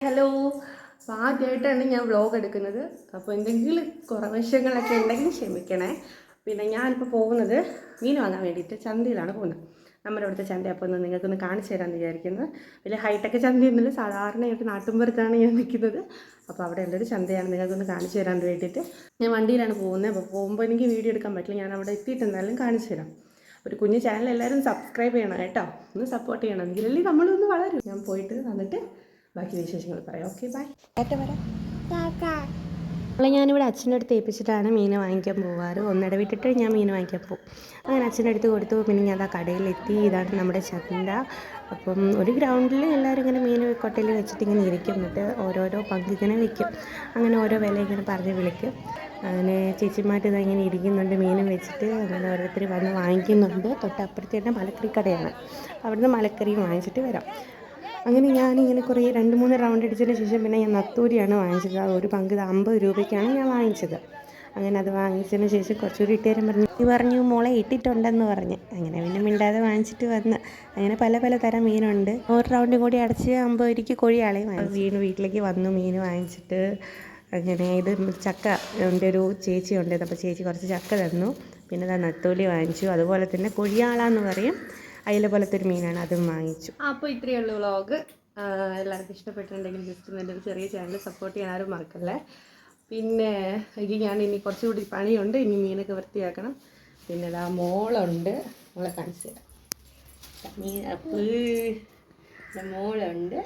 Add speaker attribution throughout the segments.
Speaker 1: Hello, അപ്പോൾ ആദ്യമായിട്ടാണ് ഞാൻ വ്ളോഗ് എടുക്കുന്നത്. അപ്പോൾ എന്തെങ്കിലും കുറവശങ്ങളൊക്കെ ഉണ്ടെങ്കിൽ ക്ഷമിക്കണേ. പിന്നെ ഞാനിപ്പോൾ പോകുന്നത് മീൻ വാങ്ങാൻ വേണ്ടിയിട്ട് ചന്തയിലാണ് പോകുന്നത്. നമ്മുടെ അവിടുത്തെ ചന്ത. അപ്പോൾ ഒന്ന് നിങ്ങൾക്കൊന്ന് കാണിച്ചു തരാമെന്ന് വിചാരിക്കുന്നത്. വലിയ ഹൈടെക് ചന്തയൊന്നുമില്ല, സാധാരണയായിട്ട് നാട്ടുമ്പുറത്താണ് ഞാൻ നിൽക്കുന്നത്. അപ്പോൾ അവിടെ ഉള്ളൊരു ചന്തയാണ്, നിങ്ങൾക്കൊന്ന് കാണിച്ചു തരാൻ വേണ്ടിയിട്ട്. ഞാൻ വണ്ടിയിലാണ് പോകുന്നത്. അപ്പോൾ പോകുമ്പോൾ എനിക്ക് വീഡിയോ എടുക്കാൻ പറ്റില്ല. ഞാൻ അവിടെ എത്തിയിട്ട് എന്തായാലും കാണിച്ചു തരാം. ഒരു കുഞ്ഞു ചാനൽ എല്ലാവരും സബ്സ്ക്രൈബ് ചെയ്യണം കേട്ടോ, ഒന്ന് സപ്പോർട്ട് ചെയ്യണം, എങ്കിലല്ലേ നമ്മളൊന്ന് വളരും. ഞാൻ പോയിട്ട് വന്നിട്ട് ബാക്കി വിശേഷങ്ങൾ പറയാം. Okay, bye. നാളെ ഞാനിവിടെ അച്ഛൻ്റെ അടുത്ത് ഏൽപ്പിച്ചിട്ടാണ് മീൻ വാങ്ങിക്കാൻ പോകാറ്. ഒന്നിടവിട്ടിട്ട് ഞാൻ മീൻ വാങ്ങിക്കാൻ പോകും. അങ്ങനെ അച്ഛൻ്റെ അടുത്ത് കൊടുത്തു. പിന്നെ ഞാൻ ആ കടയിലെത്തി. ഇതാണ് നമ്മുടെ ചന്ത. അപ്പം ഒരു ഗ്രൗണ്ടിൽ എല്ലാവരും ഇങ്ങനെ മീൻ കൊട്ടയിൽ വെച്ചിട്ട് ഇങ്ങനെ ഇരിക്കും. എന്നിട്ട് ഓരോരോ പങ്ക് ഇങ്ങനെ വയ്ക്കും. അങ്ങനെ ഓരോ വില ഇങ്ങനെ പറഞ്ഞ് വിളിക്കും. അങ്ങനെ ചേച്ചിമാർ ഇങ്ങനെ ഇരിക്കുന്നുണ്ട് മീനും വെച്ചിട്ട്. അങ്ങനെ ഓരോരുത്തർ വന്ന് വാങ്ങിക്കുന്നുണ്ട്. തൊട്ടപ്പുറത്ത് തന്നെ മലക്കറി കടയാണ്. അവിടുന്ന് മലക്കറിയും വാങ്ങിച്ചിട്ട് വരാം. അങ്ങനെ ഞാനിങ്ങനെ കുറേ 2-3 റൗണ്ട് അടിച്ചതിന് ശേഷം പിന്നെ ഞാൻ നത്തൂരിയാണ് വാങ്ങിച്ചത്. ഒരു പങ്ക് 50 രൂപയ്ക്കാണ് ഞാൻ വാങ്ങിച്ചത്. അങ്ങനെ അത് വാങ്ങിച്ചതിന് ശേഷം കുറച്ചുകൂടി ഇട്ടുതരാൻ പറഞ്ഞു മോളെ ഇട്ടിട്ടുണ്ടെന്ന് പറഞ്ഞ്. അങ്ങനെ പിന്നെ മിണ്ടാതെ വാങ്ങിച്ചിട്ട് വന്ന്. അങ്ങനെ പല തരം മീനുണ്ട്. ഒരു റൗണ്ടും കൂടി അടച്ച് 50 രൂപയ്ക്ക് കൊഴിയാളെയും വീട്ടിലേക്ക് വന്നു മീൻ വാങ്ങിച്ചിട്ട്. അങ്ങനെ ഇത് ചക്ക എൻ്റെ ഒരു ചേച്ചി ഉണ്ടായിരുന്നു. അപ്പോൾ ചേച്ചി കുറച്ച് ചക്ക തന്നു. പിന്നെ നത്തോലി വാങ്ങിച്ചു. അതുപോലെ തന്നെ കൊഴിയാളെന്ന് പറയും, അയില പോലത്തെ ഒരു മീനാണ്, അതും വാങ്ങിച്ചു. അപ്പോൾ ഇത്രയേ ഉള്ളൂ വ്ളോഗ്. എല്ലാവർക്കും ഇഷ്ടപ്പെട്ടിട്ടുണ്ടെങ്കിൽ ജസ്റ്റ് എൻ്റെ ഒരു ചെറിയ ചാനൽ സപ്പോർട്ട് ചെയ്യാൻ ആരും മറക്കല്ലേ. പിന്നെ ഞാൻ ഇനി കുറച്ചുകൂടി പണിയുണ്ട്. ഇനി മീനൊക്കെ വൃത്തിയാക്കണം. പിന്നെ ഇതാ മോളുണ്ട്, മോളെ കാണിച്ചു തരാം. മോളുണ്ട്.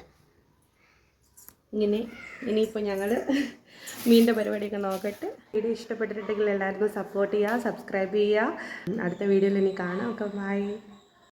Speaker 1: ഇനിയിപ്പോൾ ഞങ്ങൾ മീനിൻ്റെ പരിപാടിയൊക്കെ നോക്കട്ടെ. വീഡിയോ ഇഷ്ടപ്പെട്ടിട്ടുണ്ടെങ്കിൽ എല്ലാവർക്കും സപ്പോർട്ട് ചെയ്യുക, സബ്സ്ക്രൈബ് ചെയ്യുക. അടുത്ത വീഡിയോയിൽ ഇനി കാണാം. Okay, by.